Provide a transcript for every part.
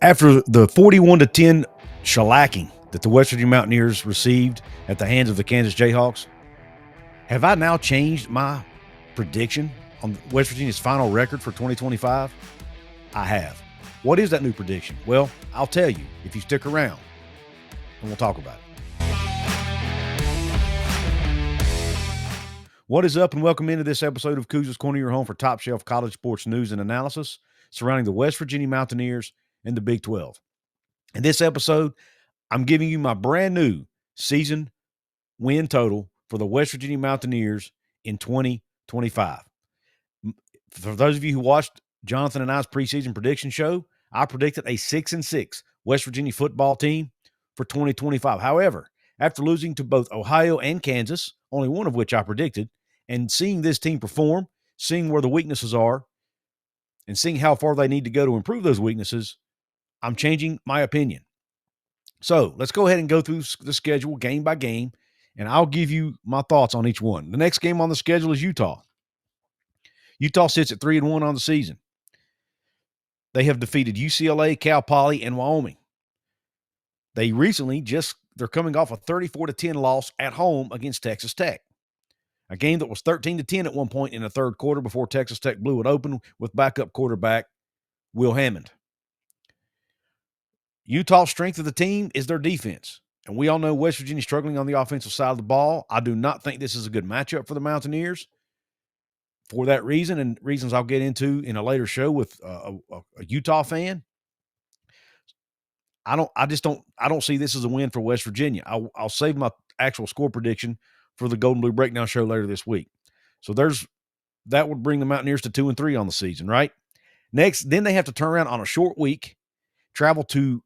After the 41-10 shellacking that the West Virginia Mountaineers received at the hands of the Kansas Jayhawks, have I now changed my prediction on West Virginia's final record for 2025? I have. What is that new prediction? Well, I'll tell you if you stick around, and we'll talk about it. What is up, and welcome into this episode of Couz's Corner, your home for top shelf college sports news and analysis surrounding the West Virginia Mountaineers and the Big 12. In this episode, I'm giving you my brand new season win total for the West Virginia Mountaineers in 2025. For those of you who watched Jonathan and I's preseason prediction show, I predicted a 6-6 West Virginia football team for 2025. However, after losing to both Ohio and Kansas, only one of which I predicted, and seeing this team perform, seeing where the weaknesses are, and seeing how far they need to go to improve those weaknesses, I'm changing my opinion. So let's go ahead and go through the schedule game by game, and I'll give you my thoughts on each one. The next game on the schedule is Utah. Utah sits at 3-1 on the season. They have defeated UCLA, Cal Poly, and Wyoming. They recently they're coming off a 34-10 loss at home against Texas Tech. A game that was 13-10 at one point in the third quarter before Texas Tech blew it open with backup quarterback Will Hammond. Utah's strength of the team is their defense. And we all know West Virginia struggling on the offensive side of the ball. I do not think this is a good matchup for the Mountaineers. For that reason, and reasons I'll get into in a later show with a Utah fan, I don't see this as a win for West Virginia. I'll save my actual score prediction for the Golden Blue Breakdown show later this week. So that would bring the Mountaineers to 2-3 on the season, right? Next, then they have to turn around on a short week, travel to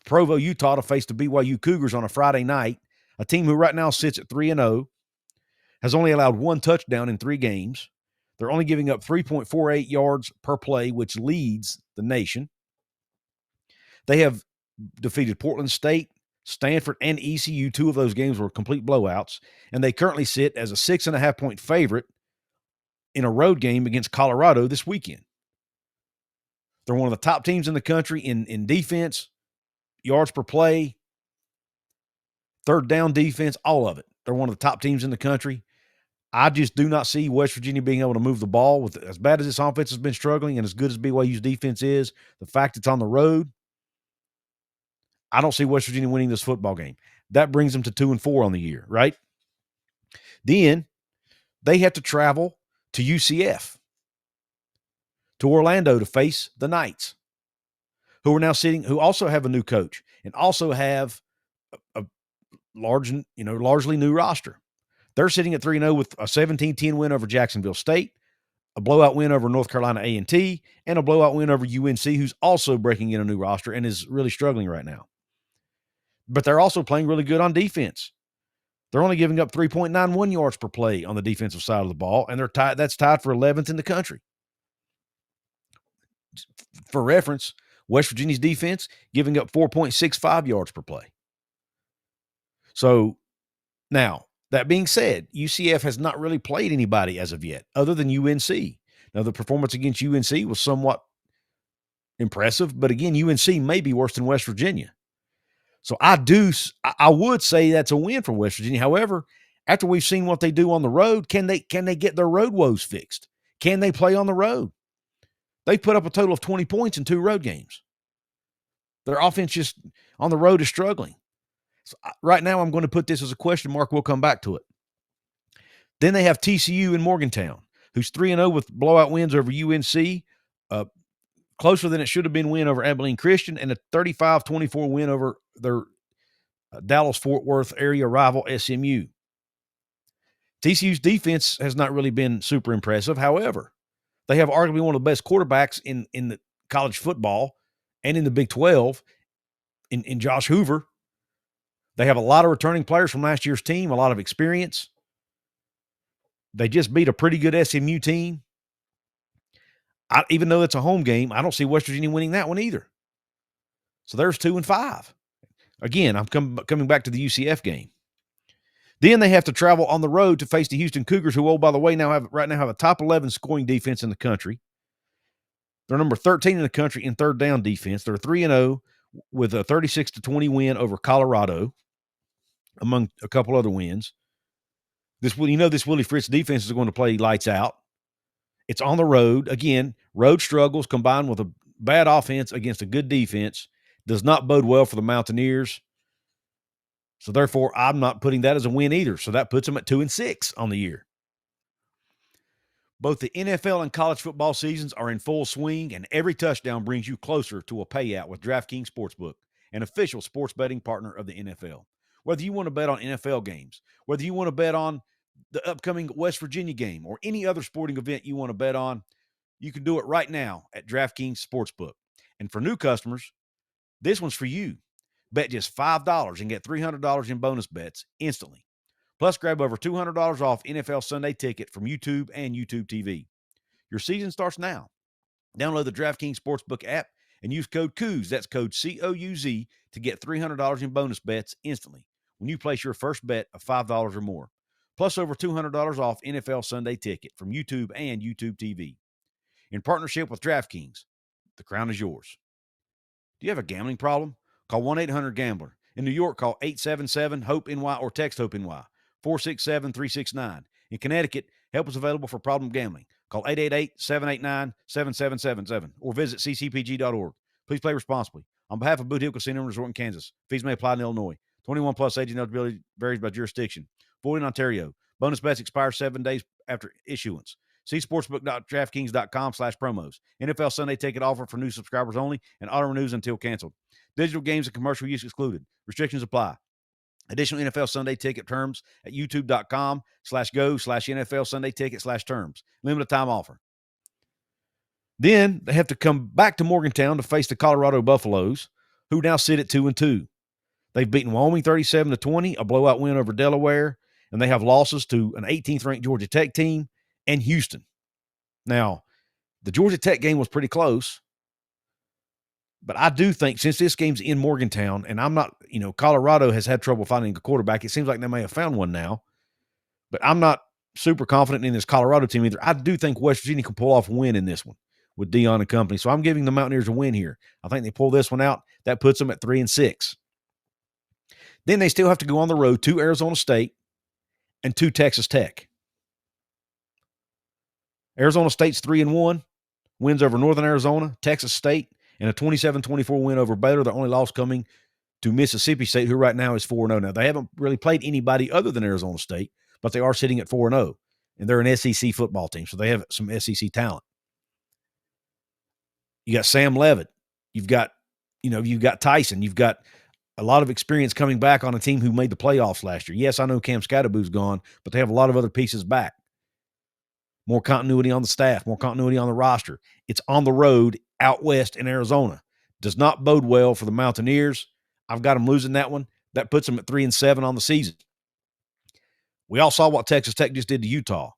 Provo, Utah to face the BYU Cougars on a Friday night, a team who right now sits at 3-0, has only allowed one touchdown in 3 games. They're only giving up 3.48 yards per play, which leads the nation. They have defeated Portland State, Stanford, and ECU. 2 of those games were complete blowouts, and they currently sit as a 6.5-point favorite in a road game against Colorado this weekend. They're one of the top teams in the country in defense, yards per play, third down defense, all of it. They're one of the top teams in the country. I just do not see West Virginia being able to move the ball. With as bad as this offense has been struggling and as good as BYU's defense is, the fact it's on the road, I don't see West Virginia winning this football game. That brings them to 2-4 on the year, right? Then they have to travel to UCF, to Orlando to face the Knights, who also have a new coach and also have a largely new roster. They're sitting at 3-0 with a 17-10 win over Jacksonville State, a blowout win over North Carolina A&T, and a blowout win over UNC, who's also breaking in a new roster and is really struggling right now. But they're also playing really good on defense. They're only giving up 3.91 yards per play on the defensive side of the ball, and that's tied for 11th in the country. For reference, West Virginia's defense giving up 4.65 yards per play. So now, that being said, UCF has not really played anybody as of yet, other than UNC. Now, the performance against UNC was somewhat impressive, but again, UNC may be worse than West Virginia. So I would say that's a win for West Virginia. However, after we've seen what they do on the road, can they get their road woes fixed? Can they play on the road? They've put up a total of 20 points in 2 road games. Their offense just on the road is struggling. So right now, I'm going to put this as a question mark. We'll come back to it. Then they have TCU in Morgantown, who's 3-0 with blowout wins over UNC, closer than it should have been win over Abilene Christian, and a 35-24 win over their Dallas-Fort Worth area rival SMU. TCU's defense has not really been super impressive. However, they have arguably one of the best quarterbacks in the college football and in the Big 12 in Josh Hoover. They have a lot of returning players from last year's team, a lot of experience. They just beat a pretty good SMU team. Even though it's a home game, I don't see West Virginia winning that one either. So there's 2-5. Again, I'm coming back to the UCF game. Then they have to travel on the road to face the Houston Cougars, who, oh, by the way, right now have a top 11 scoring defense in the country. They're number 13 in the country in third down defense. They're 3-0 with a 36-20 win over Colorado, among a couple other wins. This Willie Fritz defense is going to play lights out. It's on the road. Again, road struggles combined with a bad offense against a good defense does not bode well for the Mountaineers. So, therefore, I'm not putting that as a win either. So, that puts them at 2-6 on the year. Both the NFL and college football seasons are in full swing, and every touchdown brings you closer to a payout with DraftKings Sportsbook, an official sports betting partner of the NFL. Whether you want to bet on NFL games, whether you want to bet on the upcoming West Virginia game, or any other sporting event you want to bet on, you can do it right now at DraftKings Sportsbook. And for new customers, this one's for you. Bet just $5 and get $300 in bonus bets instantly. Plus, grab over $200 off NFL Sunday Ticket from YouTube and YouTube TV. Your season starts now. Download the DraftKings Sportsbook app and use code Couz, that's code COUZ, to get $300 in bonus bets instantly when you place your first bet of $5 or more. Plus, over $200 off NFL Sunday Ticket from YouTube and YouTube TV. In partnership with DraftKings, the crown is yours. Do you have a gambling problem? Call 1-800-GAMBLER. In New York, call 877-HOPE-NY or text HOPE-NY, 467-369. In Connecticut, help is available for problem gambling. Call 888-789-7777 or visit ccpg.org. Please play responsibly. On behalf of Boot Hill Casino and Resort in Kansas, fees may apply in Illinois. 21 plus age and eligibility varies by jurisdiction. Void in Ontario. Bonus bets expire 7 days after issuance. See sportsbook.draftkings.com/promos. NFL Sunday Ticket offer for new subscribers only and auto renews until canceled. Digital games and commercial use excluded. Restrictions apply. Additional NFL Sunday Ticket terms at youtube.com/go/NFL Sunday Ticket/terms. Limited time offer. Then they have to come back to Morgantown to face the Colorado Buffaloes, who now sit at 2-2. They've beaten Wyoming 37-20, a blowout win over Delaware, and they have losses to an 18th ranked Georgia Tech team and Houston. Now, the Georgia Tech game was pretty close, but I do think since this game's in Morgantown, and I'm not, Colorado has had trouble finding a quarterback. It seems like they may have found one now, but I'm not super confident in this Colorado team either. I do think West Virginia can pull off a win in this one with Dion and company. So I'm giving the Mountaineers a win here. I think they pull this one out. That puts them at 3-6. Then they still have to go on the road to Arizona State and to Texas Tech. Arizona State's 3-1, wins over Northern Arizona, Texas State, and a 27-24 win over Baylor. The only loss coming to Mississippi State, who right now is 4-0. Now, they haven't really played anybody other than Arizona State, but they are sitting at 4-0, and they're an SEC football team, so they have some SEC talent. You got Sam Levitt. You've got Tyson. You've got a lot of experience coming back on a team who made the playoffs last year. Yes, I know Cam Scatterboo's gone, but they have a lot of other pieces back. More continuity on the staff, more continuity on the roster. It's on the road out west in Arizona. Does not bode well for the Mountaineers. I've got them losing that one. That puts them at 3-7 on the season. We all saw what Texas Tech just did to Utah.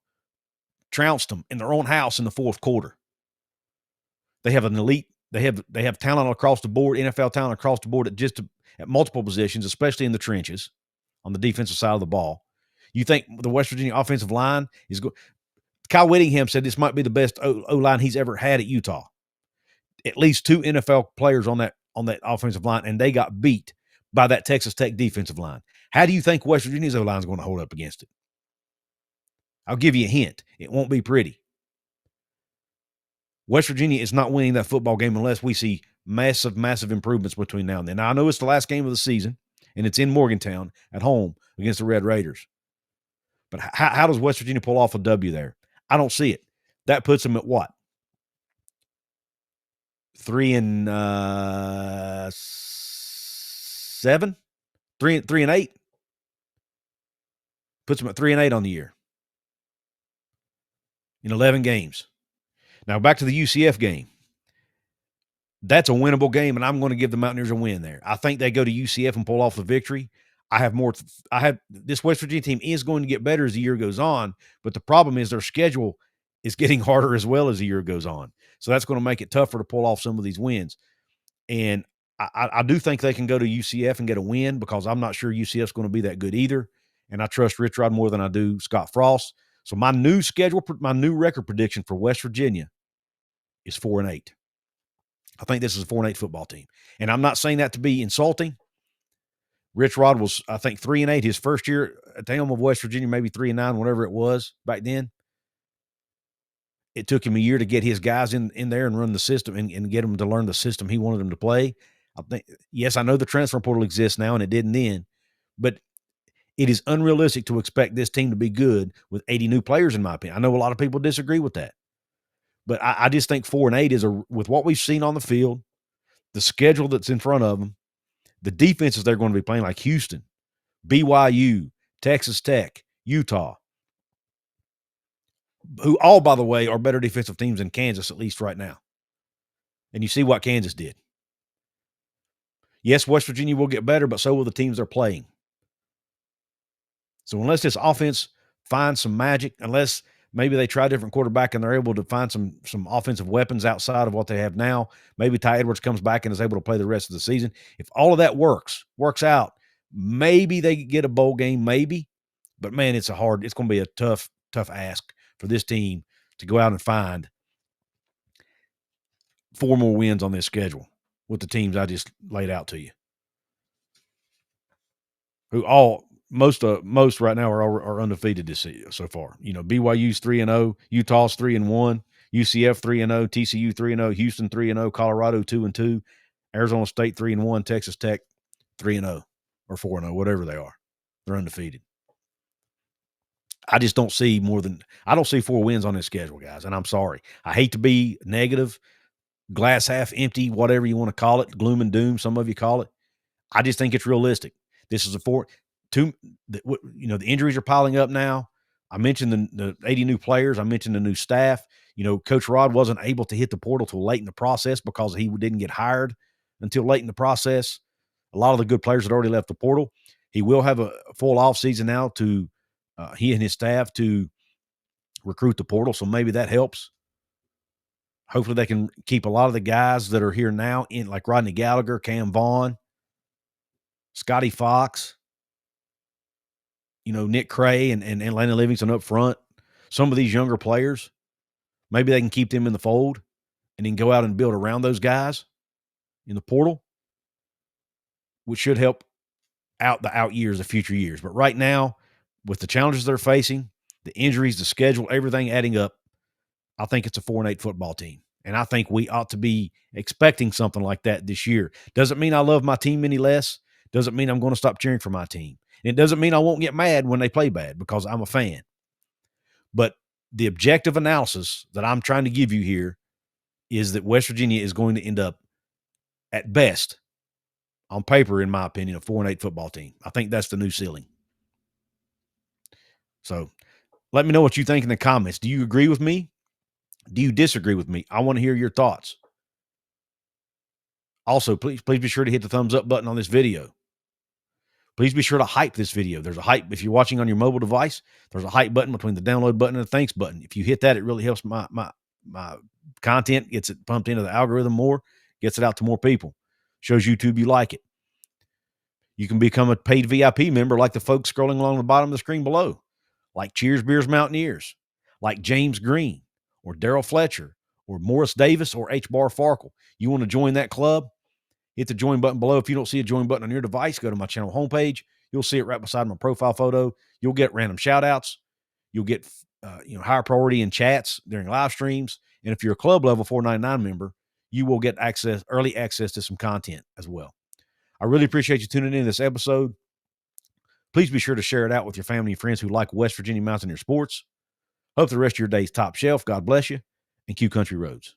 Trounced them in their own house in the fourth quarter. They have an elite. They have talent across the board, NFL talent across the board at multiple positions, especially in the trenches on the defensive side of the ball. You think the West Virginia offensive line is good? Kyle Whittingham said this might be the best O-line he's ever had at Utah. At least 2 NFL players on that offensive line, and they got beat by that Texas Tech defensive line. How do you think West Virginia's O-line is going to hold up against it? I'll give you a hint. It won't be pretty. West Virginia is not winning that football game unless we see massive, massive improvements between now and then. Now, I know it's the last game of the season, and it's in Morgantown at home against the Red Raiders. But how does West Virginia pull off a W there? I don't see it. That puts them at what? 3-7? 3-8? Puts them at 3-8 on the year in 11 games. Now back to the UCF game. That's a winnable game, and I'm going to give the Mountaineers a win there. I think they go to UCF and pull off the victory. This West Virginia team is going to get better as the year goes on, but the problem is their schedule is getting harder as well as the year goes on. So that's going to make it tougher to pull off some of these wins. And I do think they can go to UCF and get a win because I'm not sure UCF's going to be that good either. And I trust Rich Rod more than I do Scott Frost. So my new record prediction for West Virginia is 4-8. I think this is a 4-8 football team. And I'm not saying that to be insulting. Rich Rod was, I think, 3-8 his first year at the helm of West Virginia, maybe 3-9, whatever it was back then. It took him a year to get his guys in there and run the system and get them to learn the system he wanted them to play. I think, yes, I know the transfer portal exists now, and it didn't then, but it is unrealistic to expect this team to be good with 80 new players, in my opinion. I know a lot of people disagree with that, but I just think 4-8 is with what we've seen on the field, the schedule that's in front of them, the defenses they're going to be playing, like Houston, BYU, Texas Tech, Utah, who all, by the way, are better defensive teams than Kansas, at least right now. And you see what Kansas did. Yes, West Virginia will get better, but so will the teams they're playing. So unless this offense finds some magic, unless maybe they try a different quarterback and they're able to find some offensive weapons outside of what they have now, maybe Ty Edwards comes back and is able to play the rest of the season. If all of that works out, maybe they get a bowl game, maybe. But, man, it's going to be a tough ask for this team to go out and find 4 more wins on this schedule with the teams I just laid out to you. Who most right now are undefeated this season so far. You know, BYU's 3-0, Utah's 3-1, UCF 3-0, TCU 3-0, Houston 3-0, Colorado 2-2, Arizona State 3-1, Texas Tech 3-0 or 4-0, whatever they are. They're undefeated. I just don't see I don't see 4 wins on this schedule, guys, and I'm sorry. I hate to be negative, glass half empty, whatever you want to call it, gloom and doom, some of you call it. I just think it's realistic. This is the injuries are piling up now. I mentioned the 80 new players. I mentioned the new staff. You know, Coach Rod wasn't able to hit the portal till late in the process because he didn't get hired until late in the process. A lot of the good players had already left the portal. He will have a full offseason now to he and his staff to recruit the portal, so maybe that helps. Hopefully they can keep a lot of the guys that are here now in, like Rodney Gallagher, Cam Vaughn, Scotty Fox, Nick Cray and Landon Livingston up front. Some of these younger players, maybe they can keep them in the fold and then go out and build around those guys in the portal, which should help out the out years, the future years. But right now, with the challenges they're facing, the injuries, the schedule, everything adding up, I think it's a 4-8 football team. And I think we ought to be expecting something like that this year. Doesn't mean I love my team any less. Doesn't mean I'm going to stop cheering for my team. And it doesn't mean I won't get mad when they play bad because I'm a fan. But the objective analysis that I'm trying to give you here is that West Virginia is going to end up, at best, on paper, in my opinion, a 4-8 football team. I think that's the new ceiling. So let me know what you think in the comments. Do you agree with me? Do you disagree with me? I want to hear your thoughts. Also, please be sure to hit the thumbs up button on this video. Please be sure to hype this video. There's a hype. If you're watching on your mobile device, there's a hype button between the download button and the thanks button. If you hit that, it really helps my content, gets it pumped into the algorithm more, gets it out to more people. Shows YouTube you like it. You can become a paid VIP member like the folks scrolling along the bottom of the screen below, like Cheers Beers Mountaineers, like James Green, or Daryl Fletcher, or Morris Davis, or H. Bar Farkle. You want to join that club? Hit the join button below. If you don't see a join button on your device, go to my channel homepage. You'll see it right beside my profile photo. You'll get random shout-outs. You'll get higher priority in chats during live streams. And if you're a club level 499 member, you will get early access to some content as well. I really appreciate you tuning in to this episode. Please be sure to share it out with your family and friends who like West Virginia Mountaineer sports. Hope the rest of your day is top shelf. God bless you, and Q Country Roads.